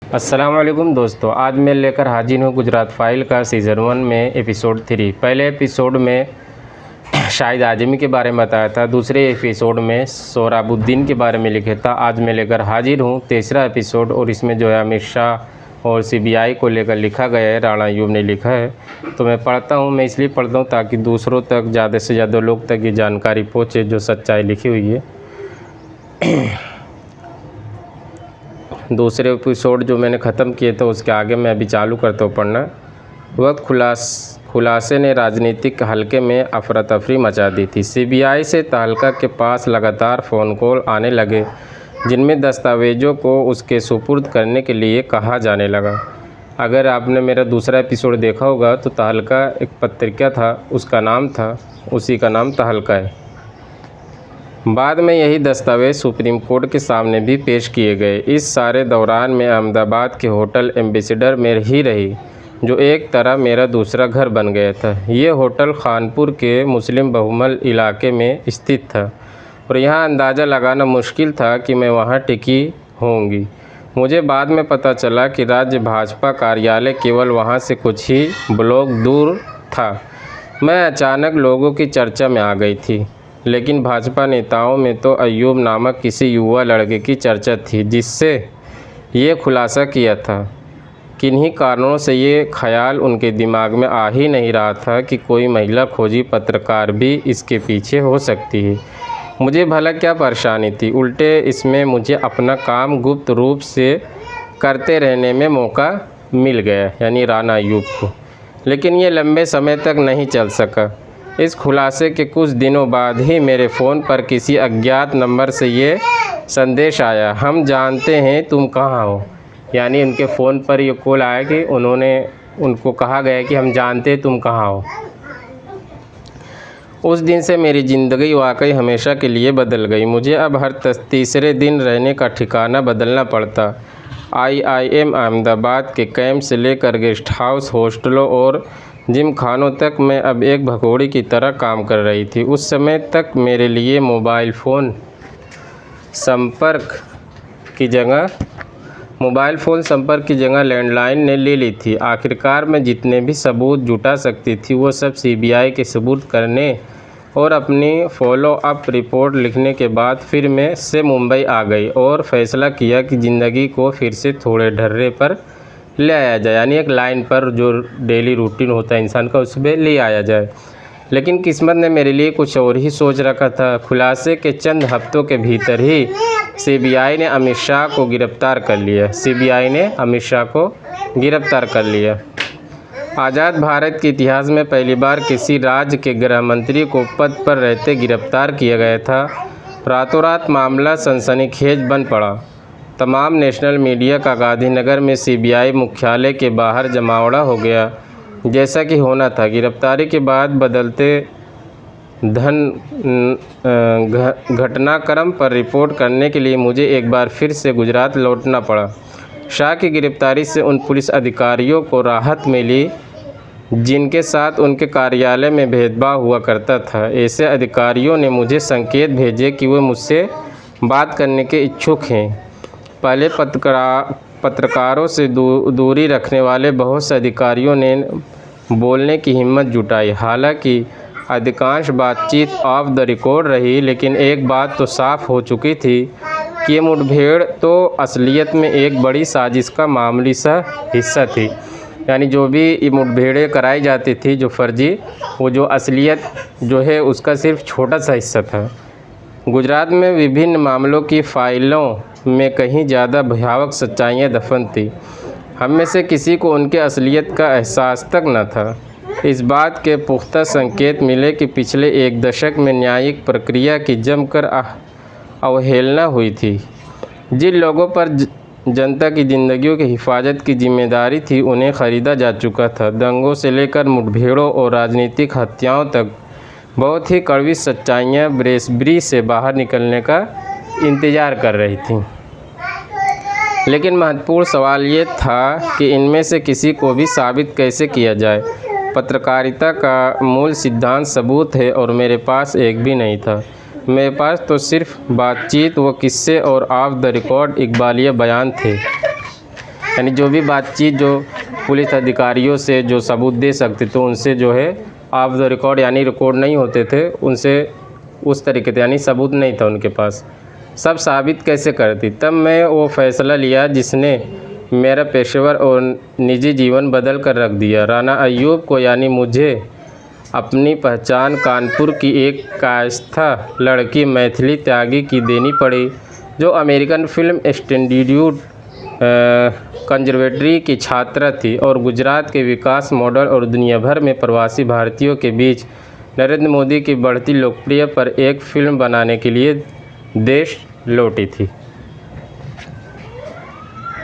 अस्सलाम वालेकुम दोस्तों, आज मैं लेकर हाजिर हूँ गुजरात फाइल का सीज़न 1 में एपिसोड 3। पहले एपिसोड में शाहिद आज़मी के बारे में बताया था, दूसरे एपिसोड में सोहराबुद्दीन के बारे में लिखा था। आज मैं लेकर हाजिर हूँ तीसरा एपिसोड, और इसमें जो है अमित शाह और सीबीआई को लेकर लिखा गया है। राणा अय्यूब ने लिखा है, तो मैं पढ़ता हूँ। मैं इसलिए पढ़ता हूँ ताकि दूसरों तक, ज़्यादा से ज़्यादा लोग तक ये जानकारी पहुँचे जो सच्चाई लिखी हुई है। दूसरे एपिसोड जो मैंने ख़त्म किए थे उसके आगे मैं अभी चालू करता हूँ पढ़ना। वक्त खुलासे ने राजनीतिक हलके में अफरा तफरी मचा दी थी। सीबीआई से तहलका के पास लगातार फ़ोन कॉल आने लगे, जिनमें दस्तावेज़ों को उसके सुपुर्द करने के लिए कहा जाने लगा। अगर आपने मेरा दूसरा एपिसोड देखा होगा तो तहलका एक पत्रिका था, उसका नाम था, उसी का नाम तहलका है। बाद में यही दस्तावेज़ सुप्रीम कोर्ट के सामने भी पेश किए गए। इस सारे दौरान में अहमदाबाद के होटल एम्बेसडर में ही रही, जो एक तरह मेरा दूसरा घर बन गया था। ये होटल खानपुर के मुस्लिम बहुमल इलाके में स्थित था, और यहाँ अंदाज़ा लगाना मुश्किल था कि मैं वहाँ टिकी होंगी। मुझे बाद में पता चला कि राज्य भाजपा कार्यालय केवल वहाँ से कुछ ही ब्लॉक दूर था। मैं अचानक लोगों की चर्चा में आ गई थी, लेकिन भाजपा नेताओं में तो अय्यूब नामक किसी युवा लड़के की चर्चा थी जिससे ये खुलासा किया था। किन्हीं कारणों से ये ख्याल उनके दिमाग में आ ही नहीं रहा था कि कोई महिला खोजी पत्रकार भी इसके पीछे हो सकती है। मुझे भला क्या परेशानी थी, उल्टे इसमें मुझे अपना काम गुप्त रूप से करते रहने में मौका मिल गया, यानी राणा अय्यूब को। लेकिन ये लंबे समय तक नहीं चल सका। इस खुलासे के कुछ दिनों बाद ही मेरे फ़ोन पर किसी अज्ञात नंबर से ये संदेश आया, हम जानते हैं तुम कहाँ हो। यानी उनके फ़ोन पर ये कॉल आया कि उनको कहा गया कि हम जानते हैं तुम कहाँ हो। उस दिन से मेरी ज़िंदगी वाकई हमेशा के लिए बदल गई। मुझे अब हर तीसरे दिन रहने का ठिकाना बदलना पड़ता। IIM अहमदाबाद के कैंप से लेकर गेस्ट हाउस, हॉस्टलों और जिम खानों तक मैं अब एक भगोड़ी की तरह काम कर रही थी। उस समय तक मेरे लिए मोबाइल फ़ोन संपर्क की जगह लैंडलाइन ने ले ली थी। आखिरकार मैं जितने भी सबूत जुटा सकती थी वो सब सीबीआई के सबूत करने और अपनी फॉलो अप रिपोर्ट लिखने के बाद फिर मैं से मुंबई आ गई और फ़ैसला किया कि ज़िंदगी को फिर से थोड़े ढर्रे पर ले आया जाए, यानी एक लाइन पर जो डेली रूटीन होता है इंसान का, उसमें ले आया जाए। लेकिन किस्मत ने मेरे लिए कुछ और ही सोच रखा था। खुलासे के चंद हफ्तों के भीतर ही सीबीआई ने अमित शाह को गिरफ़्तार कर लिया। आज़ाद भारत के इतिहास में पहली बार किसी राज्य के गृह मंत्री को पद पर रहते गिरफ़्तार किया गया था। रातों रात मामला सनसनीखेज बन पड़ा। तमाम नेशनल मीडिया का गांधीनगर में सीबीआई मुख्यालय के बाहर जमावड़ा हो गया, जैसा कि होना था। गिरफ्तारी के बाद बदलते घटनाक्रम पर रिपोर्ट करने के लिए मुझे एक बार फिर से गुजरात लौटना पड़ा। शाह की गिरफ्तारी से उन पुलिस अधिकारियों को राहत मिली जिनके साथ उनके कार्यालय में भेदभाव हुआ करता था। ऐसे अधिकारियों ने मुझे संकेत भेजे कि वे मुझसे बात करने के इच्छुक हैं। पहले पत्रकारों से दूरी रखने वाले बहुत से अधिकारियों ने बोलने की हिम्मत जुटाई। हालांकि अधिकांश बातचीत ऑफ द रिकॉर्ड रही, लेकिन एक बात तो साफ हो चुकी थी कि ये मुठभेड़ तो असलियत में एक बड़ी साजिश का मामूली सा हिस्सा थी। यानी जो भी मुठभेड़ें कराई जाती थी जो फर्जी, वो जो असलियत जो है उसका सिर्फ छोटा सा हिस्सा था। गुजरात में विभिन्न मामलों की फाइलों में कहीं ज़्यादा भयावह सच्चाइयाँ दफन थी। हम में से किसी को उनके असलियत का एहसास तक न था। इस बात के पुख्ता संकेत मिले कि पिछले एक दशक में न्यायिक प्रक्रिया की जमकर अवहेलना हुई थी। जिन लोगों पर जनता की ज़िंदगियों की हिफाजत की जिम्मेदारी थी, उन्हें ख़रीदा जा चुका था। दंगों से लेकर मुठभेड़ों और राजनीतिक हत्याओं तक बहुत ही कड़वी सच्चाइयाँ ब्रेसब्री से बाहर निकलने का इंतज़ार कर रही थीं। लेकिन महत्वपूर्ण सवाल ये था कि इनमें से किसी को भी साबित कैसे किया जाए। पत्रकारिता का मूल सिद्धांत सबूत है, और मेरे पास एक भी नहीं था। मेरे पास तो सिर्फ बातचीत, वो किस्से और ऑफ द रिकॉर्ड इकबालिया बयान थे। यानी जो भी बातचीत जो पुलिस अधिकारियों से जो सबूत दे सकते थे उनसे जो है ऑफ द रिकॉर्ड यानी रिकॉर्ड नहीं होते थे, उनसे उस तरीके से यानी सबूत नहीं था उनके पास। सब साबित कैसे करती। तब मैं वो फ़ैसला लिया जिसने मेरा पेशेवर और निजी जीवन बदल कर रख दिया। राना अय्यूब को यानी मुझे अपनी पहचान कानपुर की एक कायस्था लड़की मैथिली त्यागी की देनी पड़ी, जो अमेरिकन फिल्म इंस्टीट्यूट कंजर्वेटरी की छात्रा थी और गुजरात के विकास मॉडल और दुनिया भर में प्रवासी भारतीयों के बीच नरेंद्र मोदी की बढ़ती लोकप्रियता पर एक फ़िल्म बनाने के लिए देश लौटी थी।